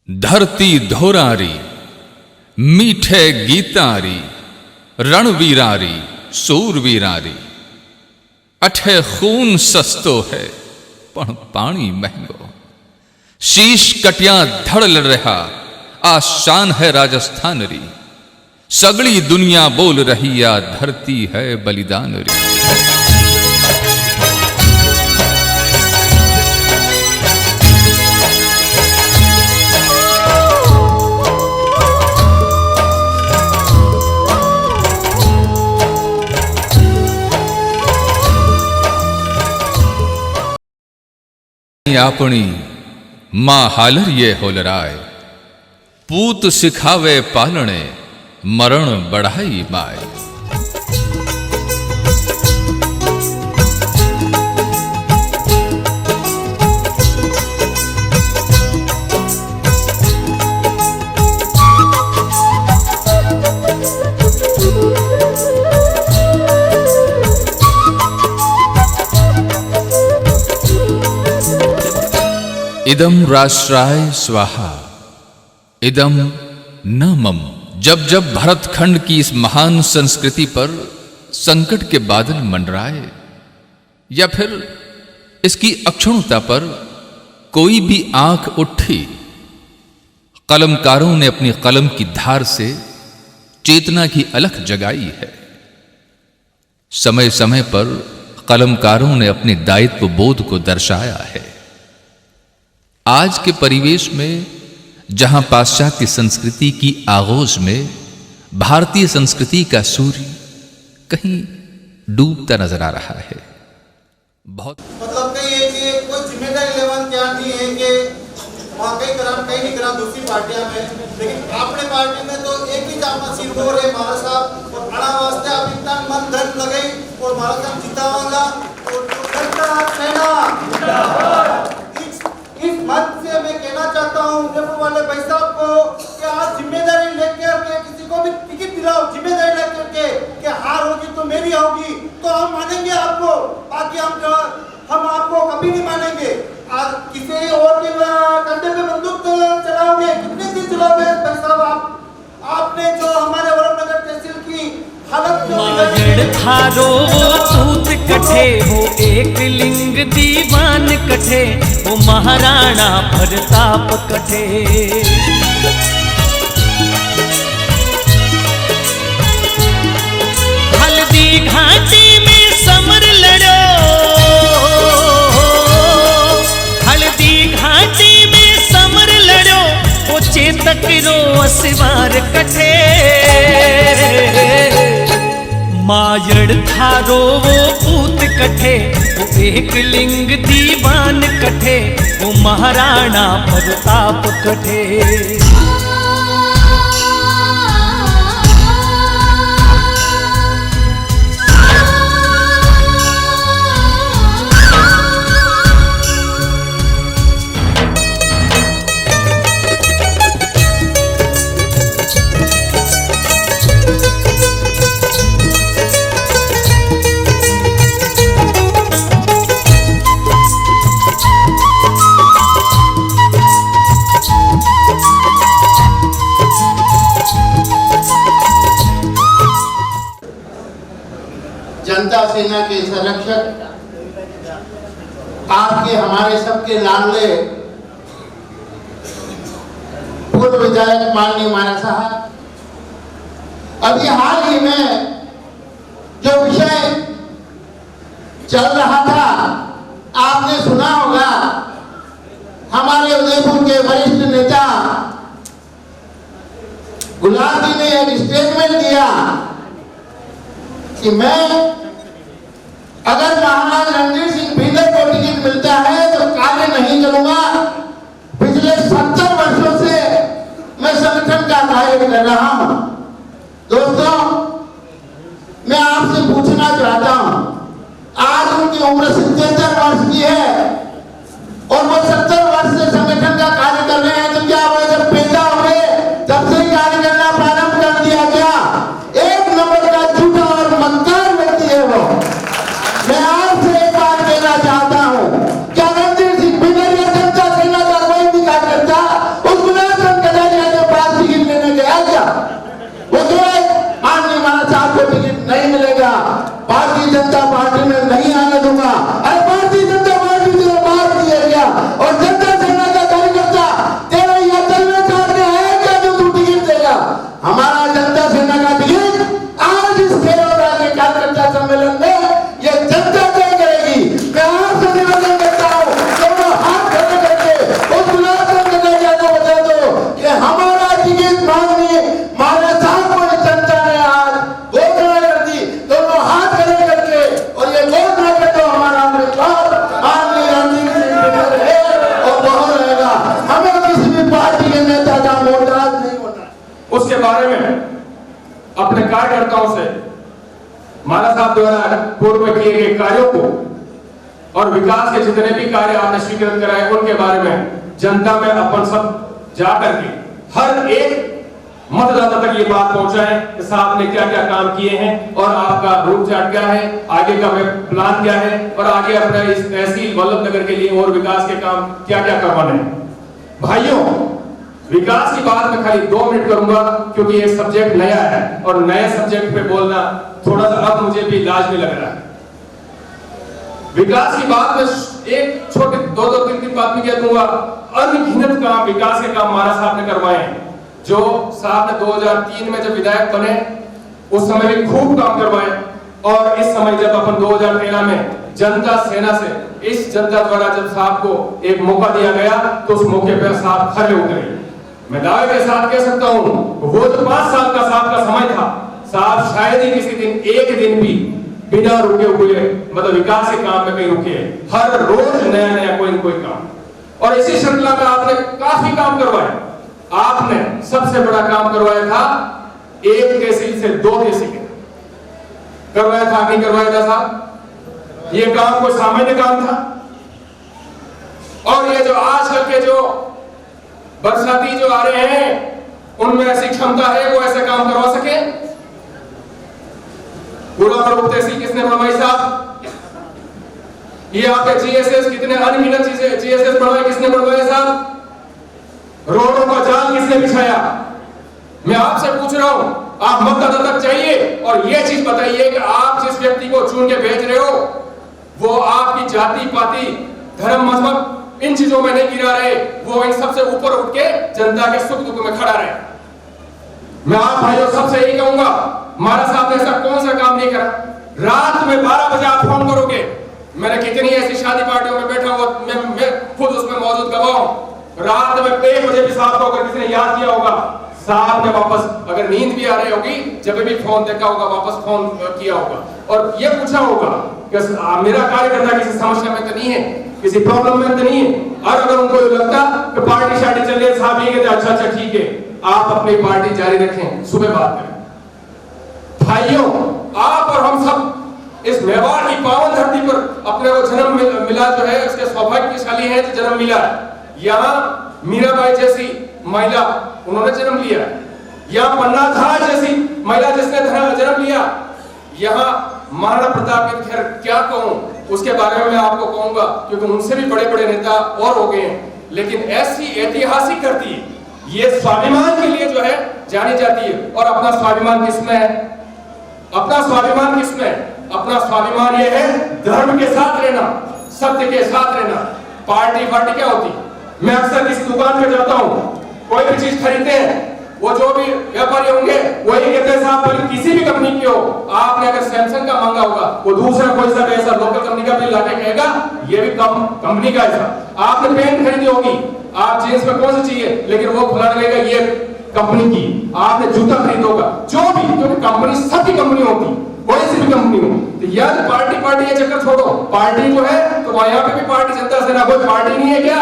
धरती धोरारी मीठे गीतारी रणवीरारी सूरवीरारी अठे खून सस्तो है पण पानी महंगो शीश कटिया धड़ लड़ रहा आ शान है राजस्थान री सगड़ी दुनिया बोल रही आ धरती है बलिदान री। आपणी मां हालर ये होलराय पूत सिखावे पालने मरण बढ़ाई माय। इदम राष्ट्राय स्वाहा इदम न मम। जब जब भरतखंड की इस महान संस्कृति पर संकट के बादल मंडराए या फिर इसकी अक्षुण्णता पर कोई भी आंख उठी, कलमकारों ने अपनी कलम की धार से चेतना की अलख जगाई है। समय समय पर कलमकारों ने अपने दायित्व बोध को दर्शाया है। आज के परिवेश में जहां पाश्चात्य संस्कृति की आगोश में भारतीय संस्कृति का सूर्य कहीं डूबता नजर आ रहा है। बहुत मतलब कहीं है कि कोई जिम्मेदारी लेवन क्या नहीं है कि वहाँ कहीं करा कहीं नहीं करा दूसरी पार्टियां में, लेकिन अपने पार्टी में तो एक ही जामा सिर हो रहे महाराज साहब और बड़ा वास्ते आप इतना मन धन लगे और महाराज साहब जितावांगा और इस मत से मैं कहना चाहता हूँ उदयपुर वाले भाई साहब को कि आप जिम्मेदारी लेकर के किसी को भी टिकट दिलाओ, जिम्मेदारी लेकर के कि हार होगी तो मेरी होगी तो हम मानेंगे आपको, बाकी हम आपको कभी नहीं मानेंगे। आज किसी और के कंधे पे बंदूक चलाओगे, कितने दिन चलाओगे भाई साहब? आपने जो हमारे वरुणनगर तहसील की हालत थारो पूत कठे वो एक लिंग दीवान कठे वो महाराणा प्रताप कठे। हल्दी घाटी में समर लड़ो, हल्दी घाटी में समर लड़ो वो चेतक रो असवार कठे। मायड़ थारो वो पूत कठे वो एक लिंग दीवान कठे वो महाराणा प्रताप कठे। जनता सेना के संरक्षक, आपके हमारे सबके लाडले पूर्व विधायक माननीय माना साहब, अभी हाल ही में जो विषय चल रहा था आपने सुना होगा। हमारे उदयपुर के वरिष्ठ नेता गुलाब जी ने एक स्टेटमेंट दिया कि मैं अगर महाराज रणजीत सिंह भीलर को टिकट मिलता है तो कार्य नहीं करूंगा। पिछले 70 वर्षों से मैं संगठन का कार्य कर रहा हूं। दोस्तों, मैं आपसे पूछना चाहता हूं, आज उनकी उम्र 77 वर्ष की है और वो 70 वर्ष से संगठन का कार्य कर रहे हैं, तो क्या वो जब पैदा हुए तब से कार्य करना प्रारंभ कर दिया गया? एक नंबर का झूठा और मक्कार व्यक्ति है वो। मैं आपसे एक बात कहना चाहता हूं, क्या रणजीत सिंह भीलर या जनता सेना का कोई भी कार्यकर्ता उस गुनाह इसके बारे में अपने कार्यकर्ताओं से माला साहब द्वारा पूर्व में किए गए कार्यों को और विकास के जितने भी कार्य आपने स्वीकृत कराए उनके बारे में जनता में अपन सब जाकर के हर एक मतदाता तक ये बात पहुंचाएं कि साहब ने क्या क्या काम किए हैं और आपका रूट चार्ट क्या है, आगे का प्लान क्या है और आगे अपना इस तहसील वल्लभनगर के लिए और विकास के काम क्या क्या करवाने हैं। भाइयों, विकास की बात मैं खाली 2 मिनट करूंगा क्योंकि ये सब्जेक्ट नया है और नए सब्जेक्ट पे बोलना थोड़ा सा अब मुझे भी लाज में लग रहा है। विकास की बात में एक छोटे 2-3 बात में कह दूंगा। अनगिनत काम विकास के काम माला साहब ने करवाए हैं। जो साहब ने 2003 में जब विधायक बने उस समय भी खूब काम करवाए और इस समय जब अपन 2013 में जनता सेना से इस जनता द्वारा जब साहब को एक मौका दिया गया तो उस मौके पर साहब खरे उतरे। मैं दावे के साथ कह सकता हूं वो जो 5 साल का साहब का समय था, साहब शायद ही किसी दिन एक दिन भी बिना रुके हुए मतलब विकास के काम में कहीं रुके, हर रोज नया नया कोई न कोई काम। और इसी श्रृंखला में आपने काफी काम करवाए। आपने सबसे बड़ा काम करवाया था 1 तहसील से 2 तहसील करवाया था, नहीं करवाया था साहब? ये काम कोई सामान्य काम था? और ये जो आजकल के जो बरसाती जो आ रहे हैं उनमें ऐसी क्षमता है वो ऐसे काम करवा सके? पूरा तहसील किसने बनवाई साहब? ये आपके जीएसएस कितने अनगिनत चीजें जीएसएस बनवाए, किसने बनवाए साहब? रोडों का जाल किसने बिछाया? मैं आपसे पूछ रहा हूं, आप मतदाता तक चाहिए और यह चीज बताइए कि आप जिस व्यक्ति को चुन के भेज रहे हो वो आपकी जाति पाति धर्म मजहब इन चीजों में नहीं गिरा रहे, वो इन सबसे ऊपर उठ के जनता के सुख दुख में खड़ा रहे। मैं आप भाइयों सबसे यही कहूंगा, माला साहब ने ऐसा कौन सा काम नहीं करा? रात में 12 बजे आप फोन करोगे, मैंने कितनी ऐसी शादी पार्टियों में बैठा हुआ मैं खुद उसमें मौजूद गवाह हूं। रात में 1 बजे भी साहब को अगर किसी ने याद किया होगा, साहब ने वापस अगर नींद भी आ रही होगी जब भी फोन देखा होगा वापस फोन किया होगा और ये पूछा होगा कि मेरा कार्यकर्ता किसी समस्या में तो नहीं है, किसी प्रॉब्लम में तो नहीं है। और अगर उनको लगता कि पार्टी शार्टी चल रही है, साहब ये कहते अच्छा ठीक है, आप अपनी पार्टी जारी रखें, सुबह बात करें। भाइयों, आप और हम सब इस मेवाड़ की पावन धरती पर अपने को जन्म मिला जो है उसके सौभाग्यशाली है जो जन्म मिला। यहाँ मीराबाई जैसी महिला उन्होंने जन्म लिया, यहाँ पन्ना धार जैसी महिला जिसने जन्म लिया, यहाँ महाराणा प्रताप के खैर क्या कहूं उसके बारे में मैं आपको कहूंगा क्योंकि उनसे भी बड़े बड़े नेता और हो गए हैं, लेकिन ऐसी ऐतिहासिक धरती ये स्वाभिमान के लिए जो है जानी जाती है। और अपना स्वाभिमान किसमें है? अपना स्वाभिमान किसमें है? अपना स्वाभिमान ये है धर्म के साथ रहना, सत्य के साथ रहना। पार्टी क्या होती? मैं अक्सर किसी दुकान पे जाता हूँ, कोई भी चीज खरीदते हैं, वो जो भी व्यापारी होंगे वही कहते हैं साहब भले किसी भी कंपनी की हो, आपने अगर सैमसंग का मांगा होगा वो दूसरा कोई सा ऐसा लोकल कंपनी का भी लाके कहेगा ये भी कंपनी का ऐसा। आपने पेन खरीदी होगी, आप जींस में कौन सी चाहिए, लेकिन वो फलाना कहेगा ये कंपनी की। आपने जूता खरीदा होगा, जो भी, क्योंकि कंपनी सबकी कंपनी होती, कोई सी भी कंपनी हो। तो यार पार्टी ये चक्कर छोड़ो, पार्टी जो है तो यहाँ पे भी पार्टी जनता सेना कोई पार्टी नहीं है क्या?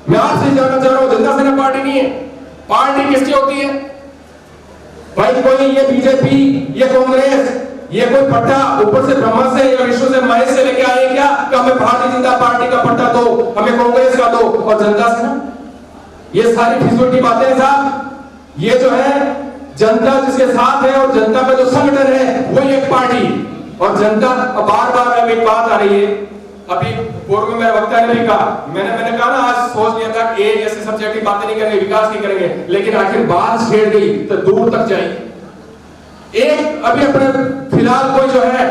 मैं आपसे जानना चाह रहा हूं, जनता सेना पार्टी नहीं है, पार्टी किसकी होती है भाई? कोई ये बीजेपी, ये कांग्रेस, ये कोई पट्टा ऊपर से ब्रह्मा से या विष्णु से महेश से लेके आए क्या कि हमें भारतीय जनता पार्टी का पट्टा दो, हमें कांग्रेस का दो और जनता सेना? ये सारी फिजूल की बातें साहब। ये जो है जनता जिसके साथ है और जनता का जो संगठन है वो एक पार्टी। और जनता बार बार एक बात आ रही है, अभी पूर्व में मेरे वक्ता ने भी कहा, मैंने कहा ना आज सोच लिया था कि ऐसे सब्जेक्ट की बातें नहीं करेंगे, विकास नहीं करेंगे, लेकिन आखिर बात छेड़ गई तो दूर तक जाएगी। एक अभी अपने फिलहाल कोई जो है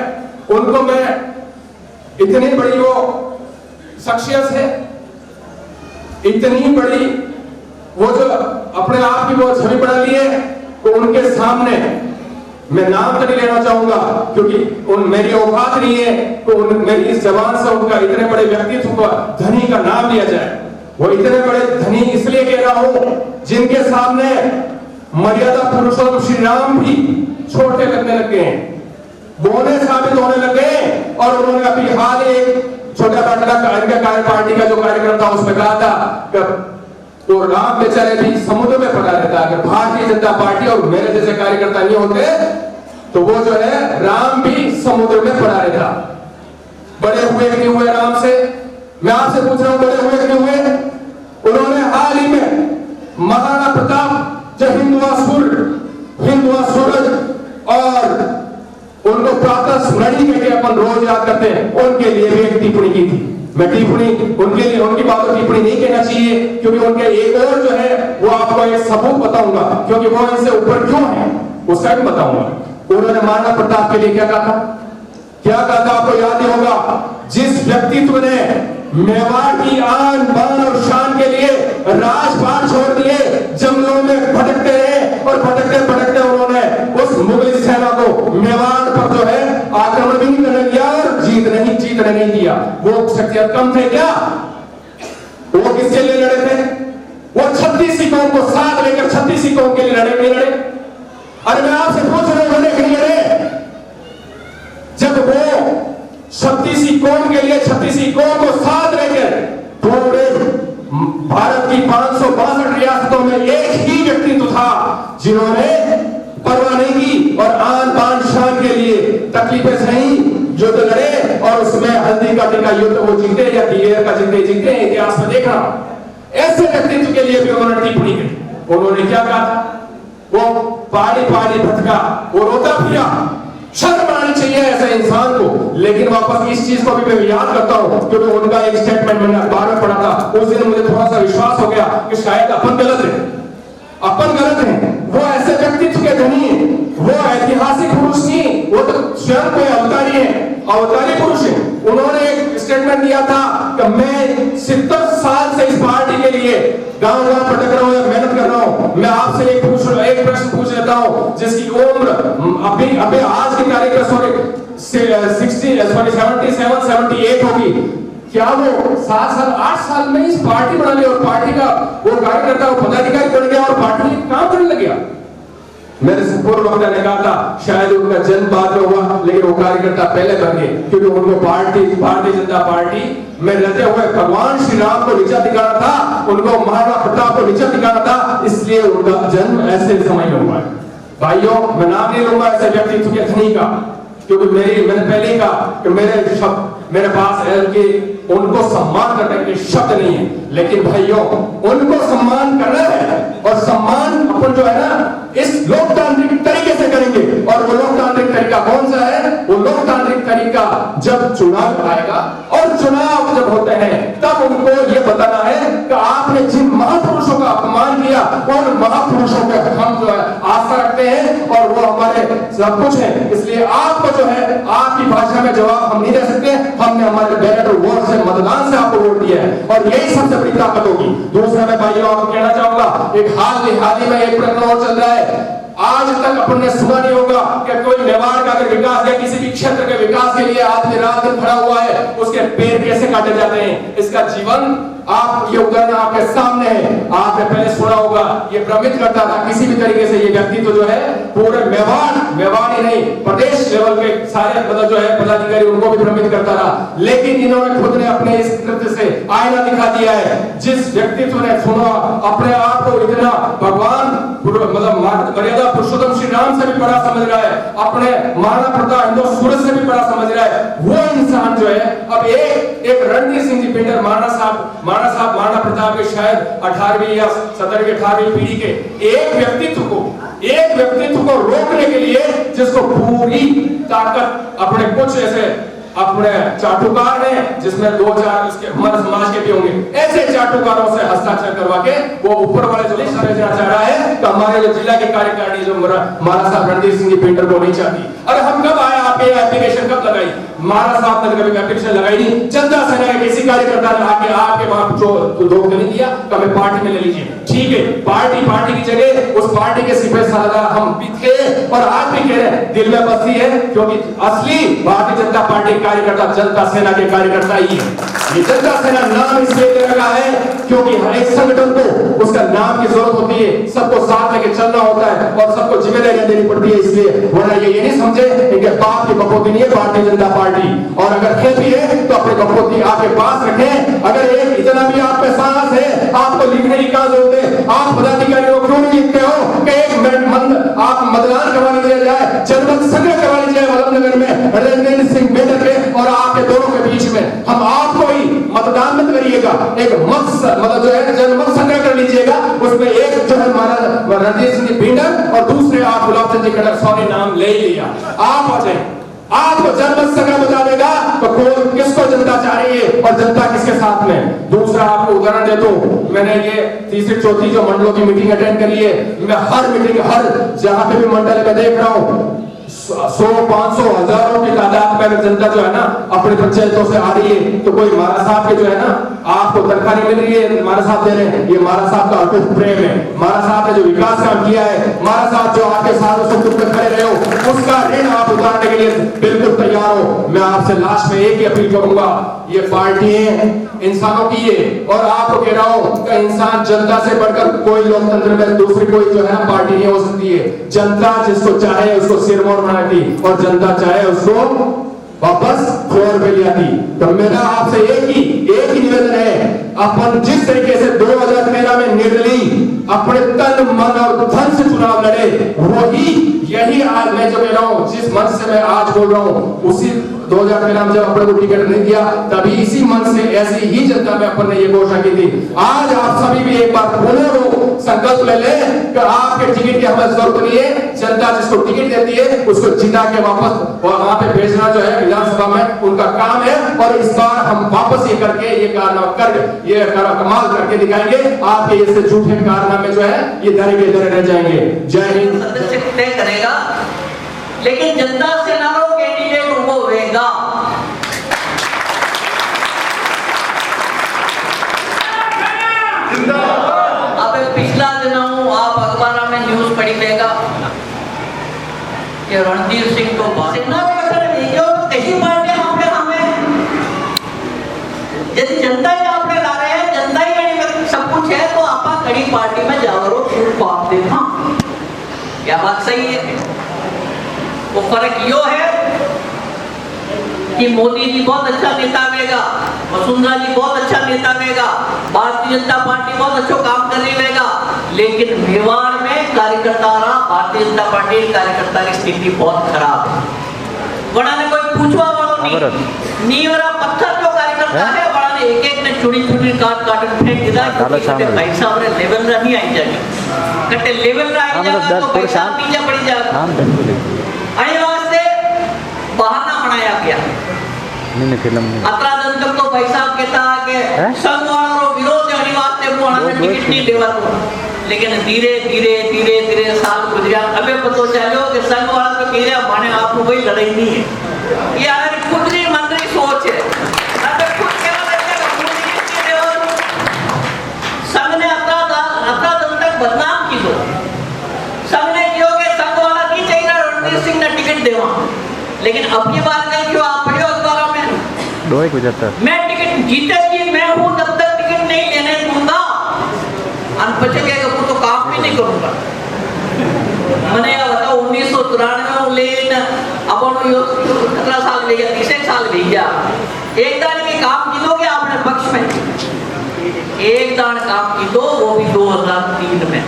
उनको मैं इतनी बड़ी वो शख्सियत है, इतनी बड़ी वो जो अपने आप की वो छवि बना ली है तो उनके सामने मैं नाम तो नहीं लेना चाहूंगा क्योंकि मेरी औकात नहीं है तो मेरी इस जबान से उनका इतने बड़े व्यक्तित्व का धनी का नाम लिया जाए। वो इतने बड़े धनी इसलिए कह रहा हूं जिनके सामने मर्यादा पुरुषोत्तम श्री राम भी छोटे लगने लग गए हैं, बोने साबित होने लग गए। और उन्होंने अभी हाल एक छोटा पार्टी का जो कार्यक्रम था उसमें कहा था तो राम बेचारे भी समुद्र में पड़ा रहता। अगर भारतीय जनता पार्टी और मेरे जैसे कार्यकर्ता नहीं होते तो वो जो है राम भी समुद्र में पड़ा रहता। बड़े हुए कि नहीं हुए राम से? मैं आपसे पूछ रहा हूं, बड़े हुए कि नहीं हुए? उन्होंने हाल ही में महाराणा प्रताप जो हिंदुआ सूरज और उनको प्रातः स्मृति करके अपन रोज याद करते हैं, उनके लिए भी एक टिप्पणी की थी। मैं टिप्पणी उनके लिए, उनकी बातों टिप्पणी नहीं कहना चाहिए क्योंकि उनके एक और जो है वो आपको एक सबूत बताऊंगा, क्योंकि वो इनसे ऊपर क्यों है उसका भी बताऊंगा। उन्होंने महाराणा प्रताप के लिए क्या कहा था आपको याद ही होगा। जिस व्यक्तित्व ने मेवाड़ की आन बान और शान के लिए राजपाट छोड़ दिए, जंगलों में भटकते रहे और भटकते उन्होंने उस मुगल सेना को मेवाड़ पर जो है आक्रमण भी नहीं करने दिया और जीतने नहीं दिया। वो शख्सियत कम थे क्या? वो किसके लिए लड़े थे? वो 36 कौम को साथ लेकर 36 कौम के लिए लड़े नहीं लड़े? अरे मैं आपसे पूछ रहा हूं, लड़े नहीं लड़े? जब वो 36 कौम के लिए 36 कौम को साथ लेकर पूरे भारत की 562 रियासतों में एक ही व्यक्तित्व था जिन्होंने परवाह नहीं की और आन बान शान के लिए तकलीफें सही, युद्ध लड़े और उसमें हल्दी का टीका युद्ध वो जीते या दिलेर का जीते इतिहास में देखा। ऐसे व्यक्तित्व के लिए भी उन्होंने टिप्पणी की। उन्होंने क्या कहा था? वो पहाड़ी भटका, वो रोता फिरा। शर्म आनी चाहिए ऐसे इंसान को। लेकिन वापस इस चीज को भी मैं याद करता हूं क्योंकि उनका एक स्टेटमेंट मैंने अखबार में पढ़ा था। उस दिन मुझे थोड़ा सा विश्वास हो गया कि शायद अपन गलत है। वो ऐसे व्यक्तित्व के धनी है, वो ऐतिहासिक पुरुष नहीं, वो तो स्वयं कोई अवतारी पुरुष है। उन्होंने एक स्टेटमेंट दिया था कि मैं 70 साल से इस पार्टी के लिए गांव भटक रहा हूं या मेहनत कर रहा हूं। मैं आपसे एक प्रश्न पूछ लेता हूं जिसकी उम्र अभी आज की तारीख में 78 होगी। क्या वो 7 साल 8 साल में इस पार्टी बना ली और पार्टी का वो कार्यकर्ता वो पदाधिकारी बन गया और पार्टी काम करने लग गया? मेरे से पूर्व वक्ता ने कहा था शायद उनका जन्म बाद में हुआ लेकिन वो कार्यकर्ता पहले बन गए क्योंकि उनको भारतीय जनता पार्टी में रहते हुए भगवान श्री राम को नीचा दिखाना था, उनको महाराणा प्रताप को नीचा दिखाना था, इसलिए उनका जन्म ऐसे समय में हुआ है। भाइयों, मैं नाम नहीं लूंगा ऐसे व्यक्तित्व के धनी का क्योंकि मैंने पहले ही कहा कि मेरे पास उनको सम्मान करने के शब्द नहीं है, लेकिन भाइयों उनको सम्मान करना है और सम्मान अपन जो है ना इस लोकतांत्रिक तरीके से करेंगे। और वो लोकतांत्रिक तरीका कौन सा है? वो लोकतांत्रिक तरीका जब चुनाव आएगा और चुनाव जब होते हैं तब उनको ये बताना है कि आपने जिन महापुरुषों का अपमान किया उन महापुरुषों पे हम जो है आस्था रखते हैं और वो हमारे सब कुछ है, इसलिए आपको जो है आपकी भाषा में जवाब हम नहीं दे सकते। हमने हमारे बैलेट और वोट से मतदान से आपको वोट दिया है और यही सबसे बड़ी ताकत होगी। दूसरा मैं भाइयों आपको कहना चाहूंगा, एक हाल ही में एक प्रकरण और चल रहा है। आज तक अपन ने सुना नहीं होगा कि कोई मेवाड़ का अगर विकास या किसी भी क्षेत्र के विकास के लिए आदमी रात दिन खड़ा हुआ है, उसके पैर कैसे काटे जाते हैं, इसका जीवन आप ये उदाहरण आपके सामने है। आपने पहले सुना होगा, ये भ्रमित करता था किसी भी तरीके से ये व्यक्ति तो जो है पूरे मेवाड़ ही नहीं प्रदेश लेवल के सारे मतलब जो है पदाधिकारी उनको भी भ्रमित करता रहा, लेकिन इन्होंने खुद ने अपने इस कृत्य से आईना दिखा दिया है। जिस व्यक्तित्व ने सुना अपने आप को इतना भगवान मतलब मर्यादा पुरुषोत्तम श्री राम से भी बड़ा समझ रहा है, अपने महाराणा प्रताप हिंदू सूरज से भी बड़ा समझ रहा है, वो इंसान जो है अब एक रणधीर सिंह जी पिंडर महाराणा प्रताप के शायद 18वीं या 17वीं 18वीं पीढ़ी के एक व्यक्तित्व को रोकने के लिए जिसको पूरी ताकत अपने कुछ ऐसे अपने चाटुकार हैं जिसमें 2-4 उसके हमारे समाज के भी होंगे, ऐसे चाटुकारों से हस्ताक्षर करवा के वो ऊपर वाले जो समझना चाह रहा है तो हमारे जो जिला की कार्यकारिणी जो महाराज साहब रणधीर सिंह जी पिंडर को नहीं चाहती। अरे हम कब आए, आप ये एप्लीकेशन कब लगाई? महाराज साहब ने कभी एप्लीकेशन लगाई नहीं। जनता सेना के किसी कार्यकर्ता ने आके आपके वहां जो रोक नहीं दिया कि हमें पार्टी में ले लीजिए, ठीक है पार्टी की जगह उस पार्टी के सिपाही सालार हम भी थे और आज भी कह रहे हैं, दिल में बसती है क्योंकि असली भारतीय जनता पार्टी कार्यकर्ता जनता सेना के कार्यकर्ता ही है। ये जनता सेना नाम इसलिए दे रखा है क्योंकि हर एक संगठन को उसका नाम की जरूरत होती है, सबको साथ लेके चलना होता है और सबको जिम्मेदारियां देनी पड़ती है, इसलिए वरना ये नहीं समझे कि बाप की बपोती नहीं है भारतीय जनता पार्टी, और अगर है भी है तो अपने बपोती आपके पास रखें। अगर एक इतना भी आप पे साहस है आपको लिखने की क्या जरूरत है? आप पदाधिकारियों को क्यों नहीं लिखते हो कि एक आप मतदान करवाने दिया जाए, जनमत संग्रह करवाने जाए वल्लभनगर में रणजीत सिंह बिल्डर के और आपके दोनों के बीच में? हम आपको ही मतदान मत करिएगा, एक मत मतलब जो है जनमत संग्रह कर लीजिएगा, उसमें एक जो है हमारा रणजीत सिंह बिल्डर और दूसरे आप गुलाब चंद जी खट्टर, सॉरी नाम ले ही लिया, आप आ जाए। आपको जनमत संग्रह बता देगा तो कौन किसको जनता चाह रही है और जनता किसके साथ में। दूसरा आपको उदाहरण दे दूं, मैंने ये तीसरी चौथी जो मंडलों की मीटिंग अटेंड करी है, मैं हर मीटिंग हर जहां पे भी मंडल में देख रहा हूं 100, 500, हजारों की तादाद में जनता जो है ना अपने पंचायतों से आ रही है, तो कोई महाराज साहब के जो है ना आपको तनख्वाह नहीं मिल रही है, महाराज साहब दे रहे हैं, ये महाराज साहब का अटूट प्रेम है। महाराज साहब ने जो विकास काम किया है, महाराज साहब जो आपके साथ सुख में खड़े रहे हो, उसका ऋण आप उतारने के लिए बिल्कुल तैयार हो। मैं आपसे लास्ट में एक ही अपील करूंगा, ये पार्टी है इंसानों की है, और आपको कह रहा हूं कि इंसान जनता से बढ़कर कोई लोकतंत्र में दूसरी कोई जो है ना पार्टी नहीं हो सकती है। जनता जिसको चाहे उसको सिरमौर बनाती और जनता चाहे उसको वापस फ्लोर पे लिया थी। तो मेरा आपसे एक ही निवेदन है, अपन जिस तरीके से 2013 में निर्दलीय अपने तन मन और धन से चुनाव लड़े, वही यही आज मैं जो कह रहा हूं, जिस मन से मैं आज बोल रहा हूं, उसी 2013 में जब अपने को टिकट नहीं दिया, तभी इसी मन से ऐसी ही जनता में अपन ने ये घोषणा की थी। आज आप सभी भी एक बार पुनः संकल्प ले ले कि आपके टिकट की हमें जरूरत नहीं है, जनता जिसको टिकट देती है उसको जिता के वापस वहां पे भेजना जो है विधानसभा में उनका काम है। और इस बार हम वापस ये करके ये कारनामा कर ये कमाल करके दिखाएंगे। आपके ये झूठे कारनामे जो है ये धरे के धरे रह जाएंगे। जय हिंद। सदस्य तय करेगा, लेकिन जनता से ना रो कैंडिडेट उनको होगा। अब पिछला दिन आप अखबार में न्यूज पढ़ी लेगा कि रणजीत सिंह को सेना कहीं पार्टी हमें यदि जनता ही आपने ला रहे हैं, जनता ही सब कुछ है, तो आप कड़ी पार्टी में जाओ आप देखा क्या बात सही है। वो फर्क यो है कि मोदी जी बहुत अच्छा नेता रहेगा, वसुंधरा जी बहुत अच्छा नेता रहेगा, भारतीय जनता पार्टी बहुत अच्छा काम कर रही रहेगा, लेकिन मेवाड़ में कार्यकर्ता भारतीय जनता पार्टी कार्यकर्ता की स्थिति बहुत खराब है। बड़ा ने कोई पूछवा वालों नहीं, नीवरा पत्थर जो कार्यकर्ता है, बड़ा ने एक ने चुनी काट फेंक दिया। भाई साहब रे लेवल रा नहीं आई जाएगी, कटे लेवल रा आई जाएगा तो पैसा नीचे पड़ी जाएगा। आई वास्ते बहाना बनाया गया। अतरा दिन तक तो पैसा कहता कि संघ वालों विरोध है, वास्ते वो हमें टिकट नहीं देवा तो, लेकिन धीरे धीरे धीरे धीरे साल गुजरिया, अबे पता चलो कि संघ वाला तो कह रहा माने आपको कोई लड़ाई नहीं है। ये हमारी खुद की मंत्री सोच है। अबे खुद संघ ने अपना दिन तक बदनाम की दो, संघ ने क्यों के संघ वाला की चाहिए रणजीत सिंह ने टिकट देवा, लेकिन अब की बात नहीं क्यों आप पढ़े अखबारों में मैं टिकट जीते जी मैं हूं जब तक टिकट नहीं लेने दूंगा, अनपढ़ के वो तो काम भी नहीं करूंगा। मैंने बताओ 1993 लेन अपन 17 साल ले गया, 30 साल ले गया, एक दान के काम की दोगे आपने पक्ष में, एक दान काम की दो, वो भी 2003 में,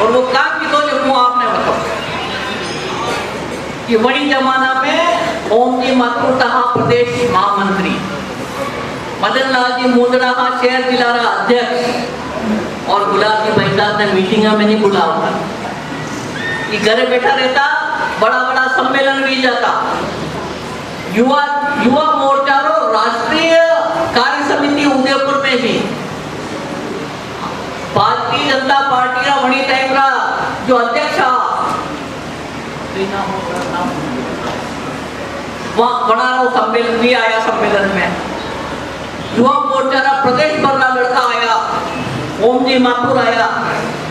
और वो काम की दो जो वो आपने बताओ कि बड़ी जमाना में ओम जी माथुर था प्रदेश महामंत्री, मदन लाल जी मुंदड़ा शहर जिला अध्यक्ष, और गुलाब जी भाईसाहब ने मीटिंग में नहीं बुलाया, ये घर बैठा रहता, बड़ा बड़ा सम्मेलन भी जाता, युवा मोर्चा राष्ट्रीय कार्य समिति उदयपुर में भी भारतीय जनता पार्टी का वही टाइम का जो अध्यक्ष वहां बड़ा सम्मेलन भी आया, सम्मेलन में युवा मोर्चा का प्रदेश भर का लड़का आया, ओम जी माथुर आया,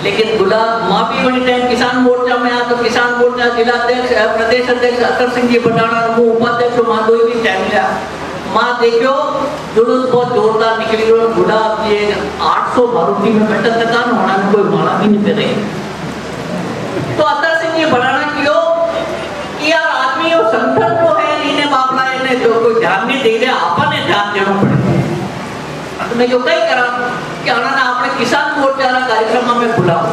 लेकिन गुलाब माफी वही टाइम किसान मोर्चा में आया, तो किसान मोर्चा जिला अध्यक्ष प्रदेश अध्यक्ष अतर सिंह जी बटाना वो उपाध्यक्ष माधोई भी टाइम लिया। मां देखो जुलूस बहुत जोरदार निकली, और गुलाब जी 800 मारुति में बैठा दुकान होना में कोई माला भी नहीं करे, तो अतर सिंह जी बटाना क्यों कि यार आदमी और संगठन जो है इन्हें बापला इन्हें जो कोई ध्यान नहीं दे रहा, आपने ध्यान देना पड़ेगा। तो मैं जो कई करा कि आना आपने किसान मोर्चा कार्यक्रम में बुलाओ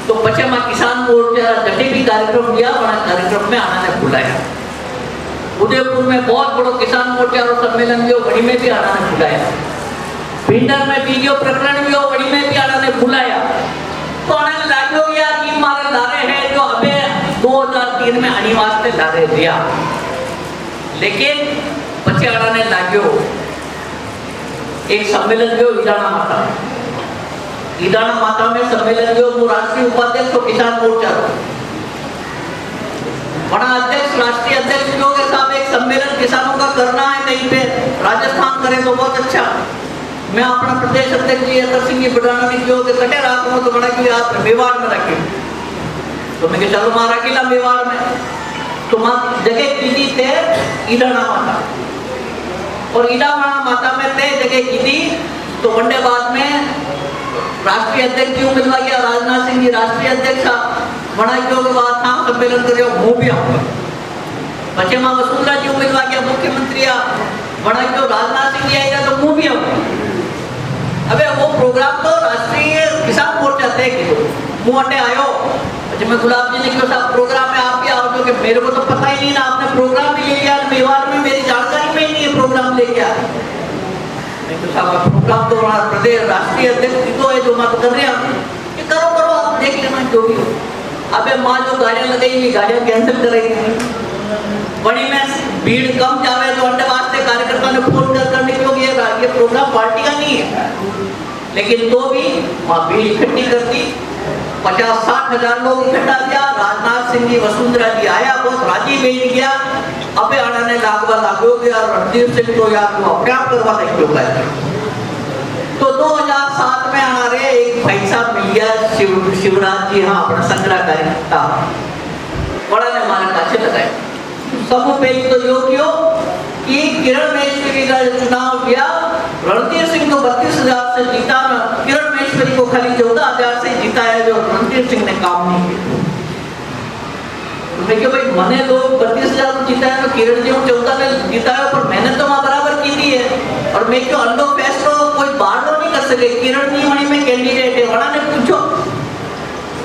तो पचे में किसान मोर्चा जटे भी कार्यक्रम दिया बड़ा कार्यक्रम में आना ने बुलाया। उदयपुर में बहुत बड़ो किसान मोर्चा और सम्मेलन जो बड़ी में भी आना ने बुलाया। भिंडर में वीडियो प्रकरण भी बड़ी में भी आना ने बुलाया। तो आने लागो यार ये मारे लारे हैं जो अबे 2003 में आने वास्ते लारे दिया, लेकिन बच्चे आना ने लागो एक सम्मेलन जो ईडाना माता में सम्मेलन जो वो राष्ट्रीय उपाध्यक्ष तो किसान मोर्चा बड़ा अध्यक्ष राष्ट्रीय अध्यक्ष जो के साथ एक सम्मेलन किसानों का करना है कहीं पे राजस्थान करे तो बहुत अच्छा। मैं अपना प्रदेश अध्यक्ष जी अतर सिंह जी बड़ाना जो के कटे रहा हूं तो बड़ा कि आप मेवाड़ में रखे तो मैं के चलो मारा किला मेवाड़ में तो मां जगह कीधी थे ईडाना माता और ईडाना माता में थे जगह कीधी तो वनडे बाद में राष्ट्रीय अध्यक्ष जी उम्मीदवा गया राजनाथ सिंह जी राष्ट्रीय अध्यक्ष बड़ा जो के बाद था सम्मेलन करे वो भी आऊंगा। बच्चे मां वसुंधरा जी उम्मीदवा गया मुख्यमंत्री बड़ा जो राजनाथ सिंह जी आएगा तो वो भी आऊंगा। अबे वो प्रोग्राम तो राष्ट्रीय किसान मोर्चा तय की मुंह अड्डे आयो जब मैं गुलाब जी ने क्यों साहब प्रोग्राम में आप भी आओ क्योंकि मेरे को तो पता ही नहीं ना आपने प्रोग्राम भी ले लिया मेवाड़ में मेरी जानकारी में ही नहीं है प्रोग्राम लेके आ तो साहब प्रोग्राम तो प्रदेश राष्ट्रीय अध्यक्ष तो है जो मत कर रहे हैं कि करो करो आप देख लेना जो भी हो। अबे माँ जो गाड़ियां लगाई गाड़ियां कैंसिल कराई बड़ी में भीड़ कम जावे तो अंडे वास्ते कार्यकर्ता ने फोन कर निकलोगे ये प्रोग्राम पार्टी का नहीं है, लेकिन तो भी वहाँ भीड़ इकट्ठी करती 50-60 हजार लोग इकट्ठा किया। राजनाथ सिंह जी वसुंधरा जी आया बहुत राजी बैठ गया। अबे आना ने लागो यार रणधीर सिंह तो यार वो अपने आप करवा देंगे तो 2007 में आ रहे एक भाई साहब मिल गया शिवराज जी हाँ अपना संग्रह कार्यकर्ता बड़ा ने हमारे अच्छे लगाए। सब पहले तो यो क्यों कि किरण महेश्वरी का चुनाव किया रणधीर सिंह को 32,000 से जीता किरण महेश्वरी को खाली 14,000 से जीता है जो रणधीर सिंह ने काम नहीं किया। तो भाई मने लोग 32,000 को जीता है तो किरण जी 14 ने जीता है पर मैंने तो वहां बराबर की थी है और मैं क्यों अंडो फैसलो कोई बाढ़ नहीं कर सके। किरण जी वहीं में कैंडिडेट है वहां ने पूछो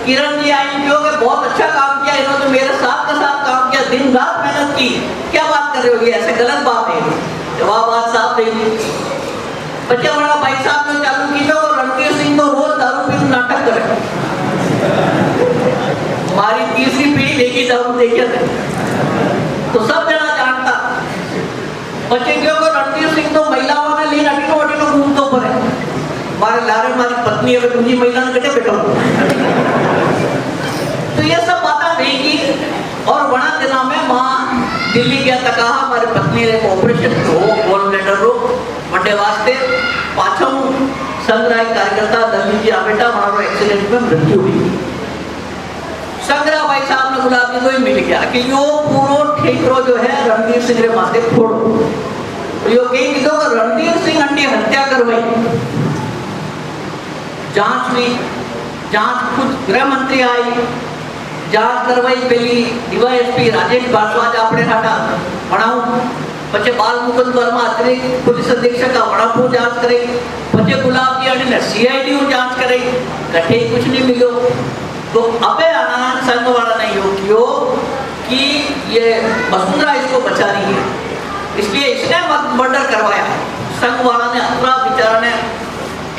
किरण जी आई क्यों के बहुत अच्छा काम किया इन्होंने तो मेरे साथ का साथ काम किया दिन रात मेहनत की क्या बात कर रहे हो ये ऐसे गलत बात है जवाब बात साफ नहीं। बच्चा बड़ा भाई साहब ने चालू की तो रणधीर सिंह को रोज दारू पी नाटक करे हमारी तीसरी पीढ़ी देखी दारू देखिए तो सब जना जानता बच्चे क्यों को रणधीर सिंह तो महिलाओं ने ली नटी वटी घूमते ऊपर है हमारे लारे हमारी पत्नी अगर दूसरी महिला ने कटे बैठा तो ये सब बातें नहीं की और बड़ा दिनों में माँ दिल्ली गया था कहा हमारी पत्नी ने ऑपरेशन हो गोल ब्लैडर रो बड़े वास्ते पाछम संग्रह कार्यकर्ता दलित जी बेटा हमारा एक्सीडेंट में मृत्यु हुई। संग्रह भाई साहब ने गुलाब जी को ही मिल गया कि यो पूरो ठेकरो जो है रणधीर सिंह रे माथे फोड़ो तो यो कई किदो का रणधीर सिंह अंडी हत्या करवाई जांच हुई जांच खुद गृह मंत्री आई जांच करवाई पहली डीवाईएसपी राजेश भारद्वाज अपने हाटा बनाऊ पचे बाल मुकुंद वर्मा अतिरिक्त पुलिस अधीक्षक का वड़ापू जांच करे पचे गुलाब जी ने सीआईडी जांच करे कठे कुछ नहीं मिलो तो अबे आनंद संघ वाला ने यो कियो कि ये वसुंधरा इसको बचा रही है इसलिए इसने मर्डर करवाया। संघ वाला ने अपना बेचारा ने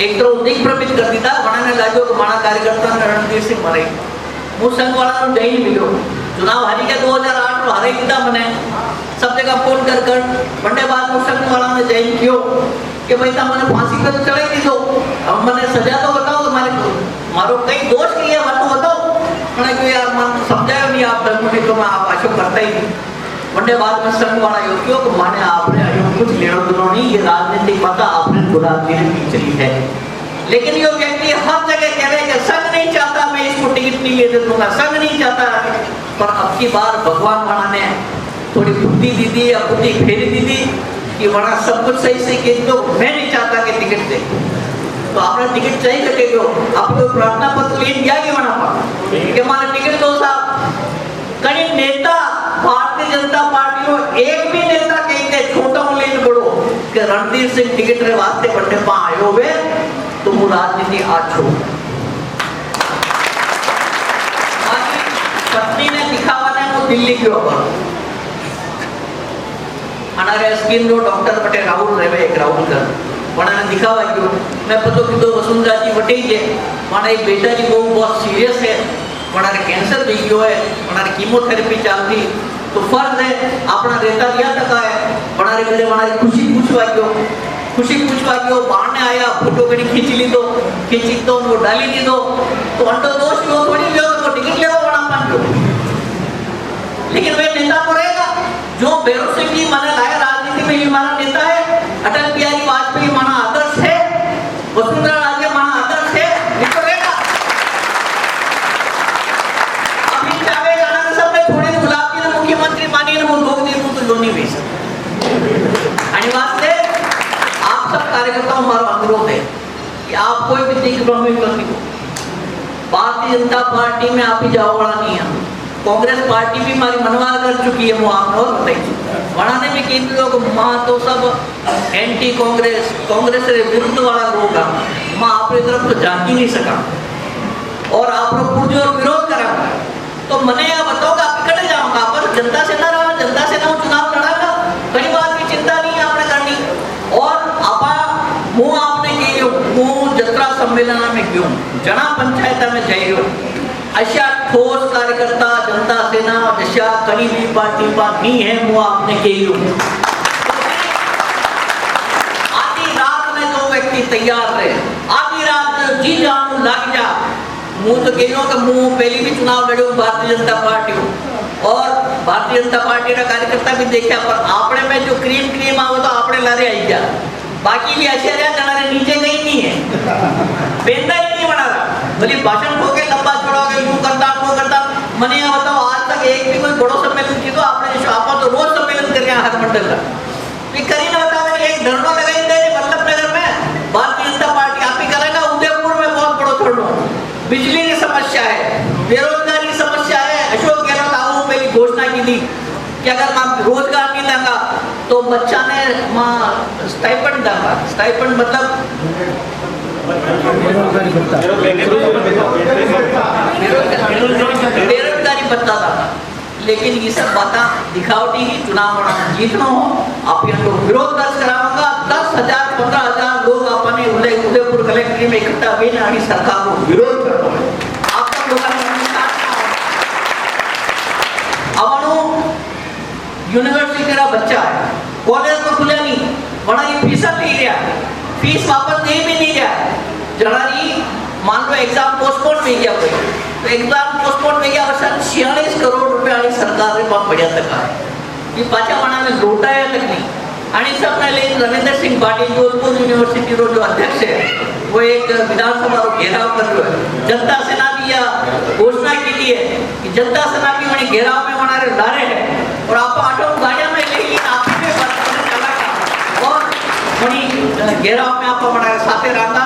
एक तो दिग्भ्रमित कर दिया बनाने लागो कि माना कार्यकर्ता रणधीर सिंह मरे मुझ संघ वाला नहीं मिलो चुनाव हारी के 2008 में हारे किया मैंने सब जगह फोन कर बंडे बाद में संघ वाला ने जैन कियो कि भाई मैंने फांसी पे तो चढ़ाई दी दो अब मैंने सजा तो बताओ तुम्हारे मारो कई दोष किए मत बताओ मैंने क्यों यार मन समझाया नहीं आप मुझे तो मैं आप आशो करता ही नहीं बंडे बाद में संघ वाला यो क्यों कि माने आपने कुछ लेना देना नहीं ये राजनीतिक पता आपने गुलाब जी ने चली है लेकिन यो व्यक्ति हर जगह कह रहे कि संघ नहीं चाहता मैं इसको टिकट नहीं ले दूंगा संघ नहीं चाहता पर अब की बार भगवान वाला ने थोड़ी बुद्धि दी थी या बुद्धि फेरी दी थी कि वहाँ सब कुछ सही से कि तो मैं नहीं चाहता कि टिकट दे तो आपने टिकट चाहिए कटेगा आपको प्रार्थना पत्र ले दिया कि वहाँ पर कि हमारा टिकट दो साहब कई नेता भारतीय जनता पार्टी में एक भी नेता कहते छोटा लेन बड़ो कि रणधीर सिंह टिकट रे वास्ते बड़े पा आयो वे तो હું રાજનીતિ આ છું. મારી પત્નીને દિખાવાને હું દિલ્હી ગયો હતો. हमारे स्किन रो डॉक्टर बटे राहुल रेवे एक राहुल कर वणाने दिखावा गयो. मैं पतो कीधो वसुंधरा जी वटे जे मारा एक बेटा जी बहुत सीरियस है, वणाने कैंसर થઈ ગયો है, वणाने कीमोथेरेपी ચાલતી तो फर्ज है अपना रहता दिया टका है. वणारे घरे वणारी खुशी पूछवा गयो बाहर ने आया फोटो कड़ी खींच लीधो, खींची तो वो डाली दीधो तो अंडो दोष वो थोड़ी लो तो टिकट लेवा वणा पांजो. लेकिन वे नेता को रहेगा जो भैरव सिंह जी माने लाया राजनीति में, ये हमारा नेता है. अटल बिहारी वाजपेयी माना आदर्श है, वसुंधरा राजे माना आदर्श है. निकल रहेगा अभी चाहे जाना सब में थोड़े गुलाब जी ने मुख्यमंत्री मानी ने वो लोग नहीं तो लोनी बेच आणि वास्ते आप सब कार्यकर्ताओं हमारा अनुरोध है कि आप कोई भी दिग्भ्रमी मत करो. भारतीय जनता पार्टी में आप ही जाओ वाला नहीं है. कांग्रेस पार्टी भी हमारी मनवा कर चुकी है. वो आपने और बताई वणाने भी केंद्र को मां तो सब एंटी कांग्रेस रे विरुद्ध वाला लोग मां अपनी तरफ तो जा ही नहीं सका और आप लोग पुरजोर विरोध करा. तो मने या बताओ आप कड़े जाऊंगा पर जनता से ना रहा, जनता से ना चुनाव लड़ागा. कई बात की चिंता नहीं आपने करनी. और आपा હું आपने गयो હું जत्रा सम्मेलन में गयो, जना पंचायत में जाइयो. अशा ठोस कार्यकर्ता जनता सेना जशा कहीं भी पार्टी पर नहीं है वो आपने कही. आधी रात में जो व्यक्ति तैयार रहे, आधी रात जी जान लग जा. मुँह तो कहो कि मुँह पहली भी चुनाव लड़ो भारतीय जनता पार्टी और भारतीय जनता पार्टी का कार्यकर्ता भी देखा पर आपने में जो क्रीम आओ तो आपने लारे आई जा. बाकी भी आश्चर्य जनारे नीचे गई नहीं है, बेंदा ही नहीं बना रहा. भले भाषण हो गए लंबा छोड़ा गया यूं करता वो करता. मने यहाँ बताओ आज तक एक भी कोई बड़ो सम्मेलन की तो आपने जो आप तो रोज सम्मेलन कर रहे हैं हर मंडल का करी ना बताओ. एक धरना लगाई दे वल्लभनगर में भारतीय जनता पार्टी आप ही करेगा. उदयपुर में बहुत बड़ो धरना. बिजली की समस्या है, बेरोजगारी की समस्या है. अशोक गहलोत आऊ पहली घोषणा की थी कि अगर मैं रोजगार नहीं दूंगा तो बच्चा ने मां स्टाइपेंड दूंगा. स्टाइपेंड मतलब बेरोजगारी भत्ता था. लेकिन ये सब बातें दिखावटी ही. चुनाव जीतना हो आप ये लोग विरोध दर्ज कराऊंगा. 10,000 15,000 लोग अपने उदयपुर कलेक्ट्रेट में इकट्ठा हुए आणि सरकार को विरोध करते हैं. आप सब लोगों यूनिवर्सिटी का बच्चा है, कॉलेज तो खुला नहीं, बड़ा ये फीस नहीं रहा, फीस वापस दे भी नहीं रहा. जनारी मान लो एग्जाम पोस्टपोन में गया कोई तो एग्जाम पोस्टपोन में गया वर्षात 46 करोड़ रुपये आणि सरकार रे बाप बढ़िया तक आहे. ये पाचा मनाने लोटाया तक नहीं. आणि सबने ले रविंद्र सिंह पाटिल जोधपुर यूनिवर्सिटी रो जो अध्यक्ष है वो एक विधानसभा रो घेराव कर रहा है. जनता सेना भी यह घोषणा की है कि जनता सेना भी वही घेराव में हमारे डारे है और आप ऑटो गाड़िया में लेकिन आप भी चला और वही घेराव में आप हमारे साथे रहता.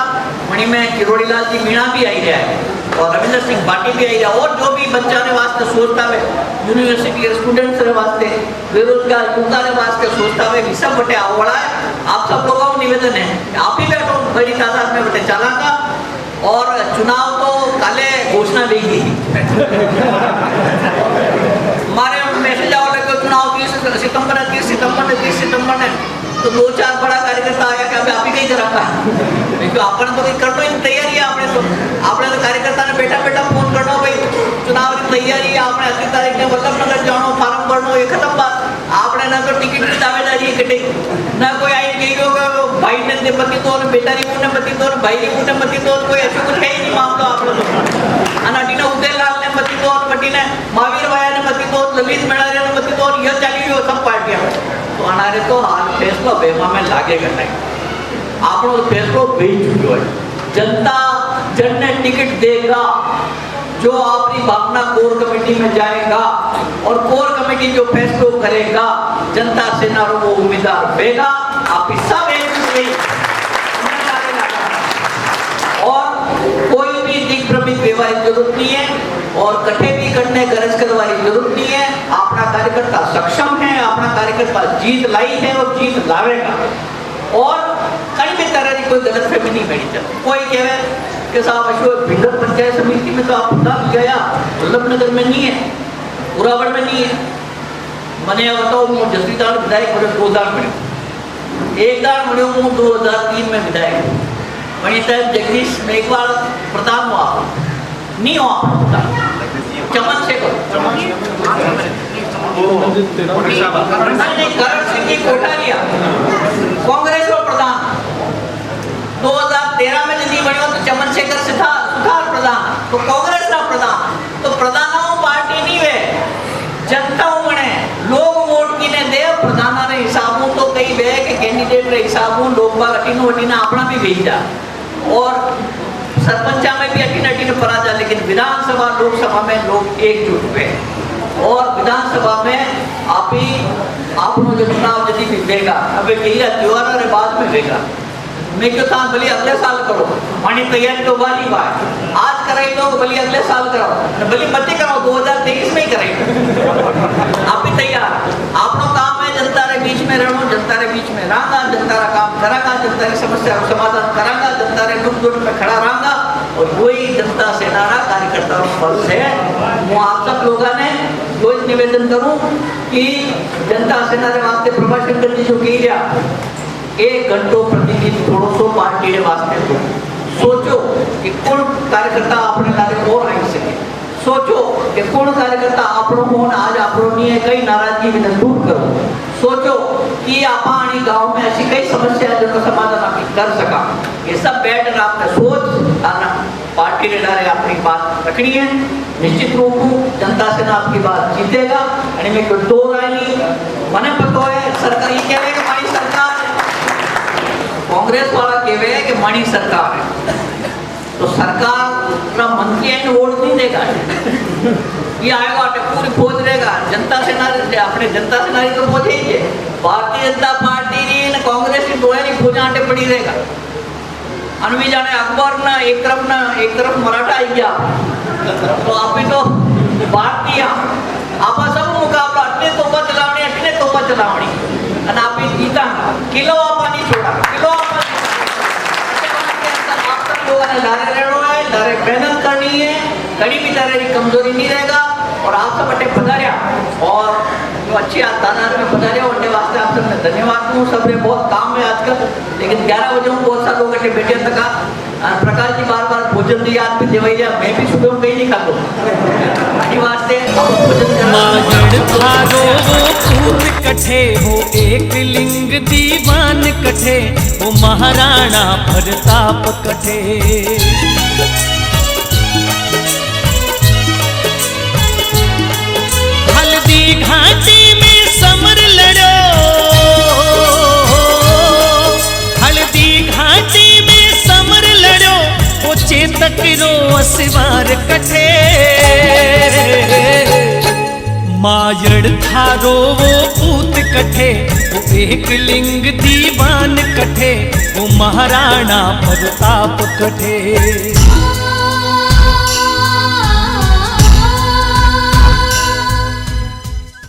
वही में किरोड़ीलाल जी मीणा भी आई रहा है और रविंद्र सिंह पाटिल भी आई रहा. और जो भी बच्चा ने वास्ते सोचता है यूनिवर्सिटी के स्टूडेंट्स रे वास्ते बेरोजगार युवता ने वास्ते सोचता है कि सब बटे आवड़ा है. आप सब लोगों को निवेदन है आप ही बैठो बड़ी तादाद में बटे चलागा. और चुनाव तो काले घोषणा देगी हमारे मैसेज आओ लगे चुनाव 30 सितंबर है 30 सितंबर है तो 2-4 बड़ा कार्यकर्ता आया कि अभी आप ही कहीं कराता क्योंकि आपने तो करना ही तैयारी है. आपने तो कार्यकर्ता ने बैठा फोन करना भाई चुनाव की तैयारी आपने 80 तारीख ने वल्लभनगर जानो फार्म भरनो ये खत्म बात. आपने ना तो टिकट की दावेदारी कटे ना कोई आई गई होगा भाई ने पति तो बेटा री मुने पति तो भाई री मुने पति तो कोई ऐसा कुछ है ही नहीं मामला. आपने तो अनाटीना उदयलाल ने पति तो पति ने महावीर भाई ने पति तो ललित मेड़ारे ने पति तो यह चली गई सब पार्टियां तो अनारे तो हाल फैसला बेमा में लागेगा नहीं. आप लोग फैसलो भेज चुके हो. जनता जन ने टिकट देगा जो अपनी भावना कोर कमेटी में जाएगा और कोर कमेटी जो फैसलो करेगा जनता सेना वो उम्मीदवार देगा. आप हिस्सा और कोई भी दिग्भ्रमित व्यवहार की जरूरत नहीं है और कटे भी करने गरज करवाने की जरूरत नहीं है. अपना कार्यकर्ता सक्षम है, अपना कार्यकर्ता जीत लाई है और जीत लावेगा. और कहीं भी तरह की कोई गलत फहमी नहीं बैठी चल कोई कहे कि साहब अशोक भिंडर पंचायत समिति में तो आप नाम गया वल्लभनगर में नहीं है, पुरावड़ में नहीं है। मैंने बताओ मैं जसवीदार विधायक बड़े 2 दान बने, एक दान बने हूँ 2003 में विधायक बनी साहब जगदीश में एक बार प्रधान हुआ नहीं हुआ चमन से करण सिंह की कोठारिया कांग्रेस का प्रधान 2013 में नहीं बने तो चमन शेखर सुधार प्रधान तो कांग्रेस का प्रधान तो प्रधानों पार्टी नहीं है जनता बने लोग वोट की ने दे प्रधान रे हिसाबों तो कई वे के कैंडिडेट रे हिसाबों लोग बाग अटीनो अटीना अपना भी भेजा और सरपंचा में भी अटीन पराजा, लेकिन विधानसभा लोकसभा में लोग एकजुट हुए और विधानसभा में आप ही आपनो जो चुनाव यदि भी देगा अब त्योहार रे बाद में देगा मैं क्यों था भले अगले साल करो मानी तैयारी तो वाली बात आज कराई तो भले अगले साल कराओ भले मत कराओ 2023 में ही कराई आप ही तैयार आपनो काम है जनता रे बीच में रहना, जनता रे बीच में रहना, जनता रा काम करांगा, जनता री समस्या का समाधान करांगा, जनता रे दुख दुख में खड़ा रहूंगा और वही जनता सेना रा कार्यकर्ताओं फल से मैं आप सब लोगों ने जो निवेदन करूं कि जनता सेना रे वास्ते प्रभाषण करनी जो की रहा 1 घंटो प्रतिदिन थोड़ो सो पार्टी रे वास्ते दो सोचो कि कौन कार्यकर्ता अपने लारे और आई सके, सोचो कि कौन कार्यकर्ता आपनो होन आज आपनो नहीं है कई नाराजगी भी दूर करो, सोचो कि आपानी गांव में ऐसी कई समस्या है जिनका समाधान आप कर सका। ये सब बैठ कर आपने सोच आना पार्टी ने डाले अपनी बात रखनी है, निश्चित रूप से जनता से ना आपकी बात जीतेगा यानी मैं कोई 2 राय नहीं मने पता है सरकार ये कह रहे कि हमारी सरकार कांग्रेस वाला कहे कि मणि सरकार है तो सरकार का मंत्री है वोट नहीं देगा ये आएगा पूरी फौज रहेगा जनता सेना अपने जनता सेना तो पहुंचे ही है भारतीय जनता पार्टी ने कांग्रेस की दोहरी फौजा आटे पड़ी रहेगा अनवी जाने अकबर ना एक तरफ मराठा आई गया तो आप भी तो भारतीय आप सब मुकाबला अटने तोपा चलावनी અને આપી દીતા કિલો આપવાની છોડા કિલો આપવાની आप सब लोगों ने लारे रहना है, लारे मेहनत करनी है, कहीं भी तरह की कमजोरी नहीं रहेगा और आप सब बटे पधारिया और जो अच्छी तादाद में पधारिया उनके वास्ते आप सबने धन्यवाद दूँ। सबने बहुत काम में आजकल लेकिन 11 बजे बहुत सारे लोग अटे बैठे तक प्रकाश जी बार भोजन दी याद भी देवाई लिया मैं भी सुबह में कहीं नहीं खाता वास्ते कठे हो एक लिंग दीवान कठे वो महाराणा प्रताप कठे हल्दी घाटी में समर लड़ो, हल्दी घाटी में समर लड़ो वो चेतक रो असिवार कठे मायड़ थारो वो पूत कठे वो एक लिंग दीवान कठे वो महाराणा प्रताप कठे।